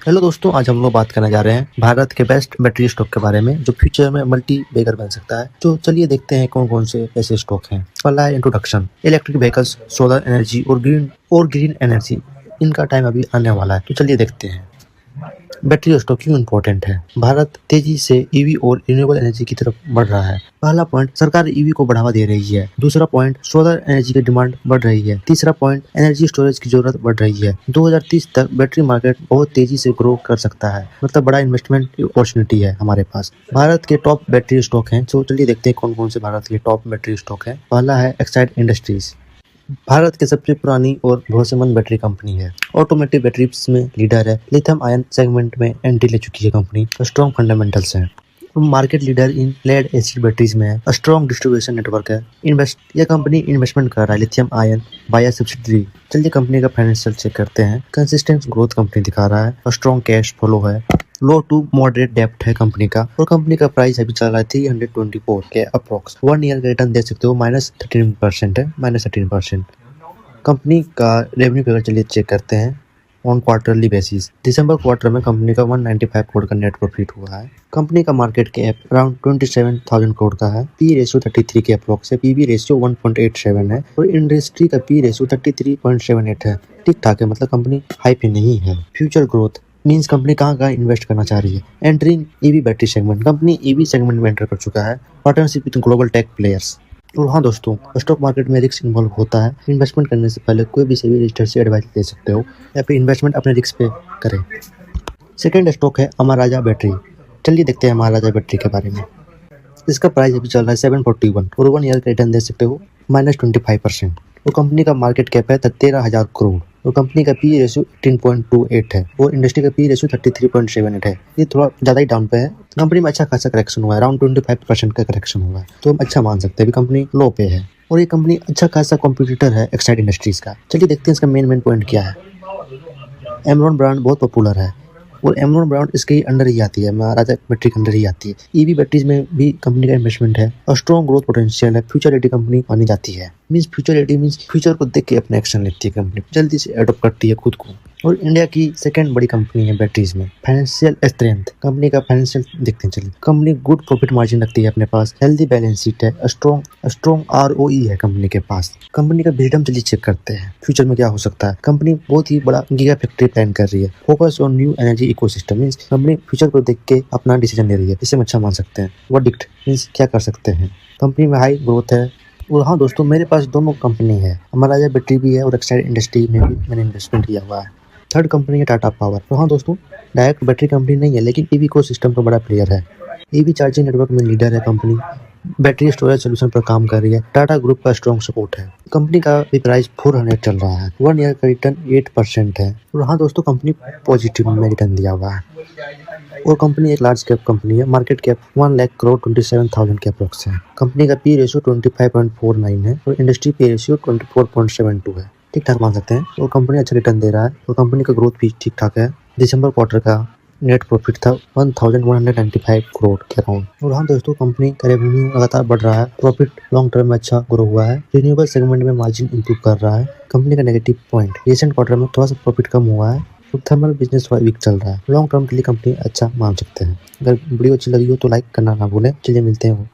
Hello दोस्तों, आज हम लोग बात करने जा रहे हैं भारत के बेस्ट बैटरी स्टॉक के बारे में जो फ्यूचर में मल्टी बेगर बन सकता है। तो चलिए देखते हैं कौन कौन से ऐसे स्टॉक हैं। पहला है introduction, electric vehicles, solar energy और ग्रीन एनर्जी। इनका टाइम अभी आने वाला है, तो चलिए देखते हैं। बैटरी स्टॉक क्यों इम्पोर्टेंट है? भारत तेजी से ईवी और रिन्यूएबल एनर्जी की तरफ बढ़ रहा है। पहला पॉइंट, सरकार ईवी को बढ़ावा दे रही है। दूसरा पॉइंट, सोलर एनर्जी की डिमांड बढ़ रही है। तीसरा पॉइंट, एनर्जी स्टोरेज की जरूरत बढ़ रही है। 2030 तक बैटरी मार्केट बहुत तेजी से ग्रो कर सकता है, मतलब बड़ा इन्वेस्टमेंट अपॉर्चुनिटी है हमारे पास। भारत के टॉप बैटरी स्टॉक हैं, तो चलिए देखते हैं कौन कौन से भारत के टॉप बैटरी स्टॉक हैं। पहला है एक्साइड इंडस्ट्रीज, भारत की सबसे पुरानी और भरोसेमंद बैटरी कंपनी है। ऑटोमेटिव बैटरीज में लीडर है। लिथियम आयन सेगमेंट में एंट्री ले चुकी है कंपनी। स्ट्रॉन्ग फंडामेंटल्स हैं। Market leader in lead acid batteries में है। स्ट्रॉन्ग डिस्ट्रीब्यूशन नेटवर्क है। यह कंपनी इन्वेस्टमेंट कर रहा है लिथियम आयन बाया सब्सिडरी। चलिए कंपनी का फाइनेंशियल चेक करते हैं। कंसिस्टेंट ग्रोथ कंपनी दिखा रहा है। स्ट्रॉन्ग कैश फ्लो है। लो टू मॉडरेट डेप्ट है कंपनी का, और कंपनी का प्राइस अभी चल रहा है 324 के अप्रोक्स। 1 ईयर का रिटर्न दे सकते हो, -13% है, -13%। कंपनी का रेवेन्यू फिगर चलिए चेक करते हैं on quarterly basis. December quarter में कंपनी का 195 करोड़ का नेट प्रॉफिट हुआ है। कंपनी का मार्केट कैप अराउंड 27,000 करोड़ का है। पी रेशियो 33 के अप्रोक्स है। पीबी रेशियो 1.87 है, और इंडस्ट्री का पी रेशियो 33.78 है। ठीक ठाक है, मतलब कंपनी हाई पे नहीं है। फ्यूचर ग्रोथ मींस कंपनी कहाँ इन्वेस्ट करना चाह रही है। Entering EV battery segment, company EV segment में एंटर कर चुका है। Partnership with global tech players. और हाँ दोस्तों, स्टॉक मार्केट में रिस्क इन्वॉल्व होता है। इन्वेस्टमेंट करने से पहले कोई भी सेबी रजिस्टर से एडवाइस ले सकते हो, या फिर इन्वेस्टमेंट अपने रिस्क पे करें। सेकंड स्टॉक है अमर राजा बैटरी। चलिए देखते हैं अमर राजा बैटरी के बारे में। इसका प्राइस अभी चल रहा है 741, और 1 ईयर का रिटर्न दे सकते हो -25%। और कंपनी का मार्केट कैप है 13,000 करोड़, और कंपनी का पी रेशियो 18.28 है, और इंडस्ट्री का पी रेशियो 33.78 है। ये थोड़ा ज़्यादा ही डाउन पे है। कंपनी में अच्छा खासा करेक्शन हुआ है, अराउंड 25% का करेक्शन हुआ है, तो हम अच्छा मान सकते हैं। अभी कंपनी लो पे है, और ये कंपनी अच्छा खासा कॉम्पिटिटर है एक्साइड इंडस्ट्रीज का। चलिए देखते हैं इसका मेन पॉइंट क्या है। एमरॉन ब्रांड बहुत पॉपुलर है, और एमरॉन ब्रांड इसके अंडर ही आती है, महाराजा बैटरी के अंडर ही आती है। ईवी बैटरीज में भी कंपनी का इन्वेस्टमेंट है, और स्ट्रॉन्ग ग्रोथ पोटेंशियल है। फ्यूचर रेडी कंपनी मानी जाती है। Means future ready means future को देख के अपने एक्शन लेती है कंपनी, जल्दी से एडॉप्ट करती है खुद को। और इंडिया की सेकंड बड़ी कंपनी है बैटरीज में। फाइनेंशियल स्ट्रेंथ, कंपनी का फाइनेंशियल देखते हैं चलिए। कंपनी गुड प्रॉफिट मार्जिन रखती है अपने पास। हेल्दी बैलेंस शीट है। स्ट्रॉन्ग ROE है कंपनी के पास। कंपनी का विजडम चलिए चेक करते हैं, फ्यूचर में क्या हो सकता है। कंपनी बहुत ही बड़ा गीगा फैक्ट्री प्लान कर रही है। Focus on new energy ecosystem means company future को देख के अपना डिसीजन ले रही है। इसे हम अच्छा मान सकते हैं। वर्डिक्ट मींस क्या कर सकते हैं। कंपनी में हाई ग्रोथ है। और हाँ दोस्तों, मेरे पास दोनों कंपनी है, अमर राजा बैटरी भी है, और एक्साइड इंडस्ट्री में भी मैंने इन्वेस्टमेंट किया हुआ है। थर्ड कंपनी है टाटा पावर। तो हाँ दोस्तों, डायरेक्ट बैटरी कंपनी नहीं है, लेकिन ईवी इकोसिस्टम का बड़ा प्लेयर है। ईवी चार्जिंग नेटवर्क में लीडर है कंपनी। बैटरी स्टोरेज सोल्यूशन पर काम कर रही है। टाटा ग्रुप का स्ट्रॉन्ग सपोर्ट है। कंपनी का भी प्राइस 400 चल रहा है। 1 ईयर का रिटर्न 8% है। और हाँ दोस्तों, कंपनी पॉजिटिव में रिटर्न दिया हुआ है, और कंपनी एक लार्ज कैप कंपनी है। मार्केट कैप 1,27,000 के अप्रोक्स है। कंपनी का पी रेशियो 25.49 है, और इंडस्ट्री पी रेशियो 24.72 है। ठीक ठाक मान सकते हैं, और कंपनी अच्छा रिटर्न दे रहा है, और कंपनी का ग्रोथ भी ठीक ठाक है। दिसंबर क्वार्टर का नेट प्रॉफिट था 1,195 करोड़ के अराउंड। और हाँ दोस्तों, कंपनी का रेवेन्यू लगातार बढ़ रहा है। प्रॉफिट लॉन्ग टर्म में अच्छा ग्रो हुआ है। रिन्यूएबल सेगमेंट में मार्जिन इंप्रूव कर रहा है। कंपनी का नेगेटिव पॉइंट, रिसेंट क्वार्टर में थोड़ा सा प्रॉफिट कम हुआ है। थर्मल बिजनेस थोड़ा वीक चल रहा है। लॉन्ग टर्म के लिए कंपनी अच्छा मान सकते हैं। अगर वीडियो अच्छी लगी हो तो लाइक करना ना भूलें। चलिए मिलते हैं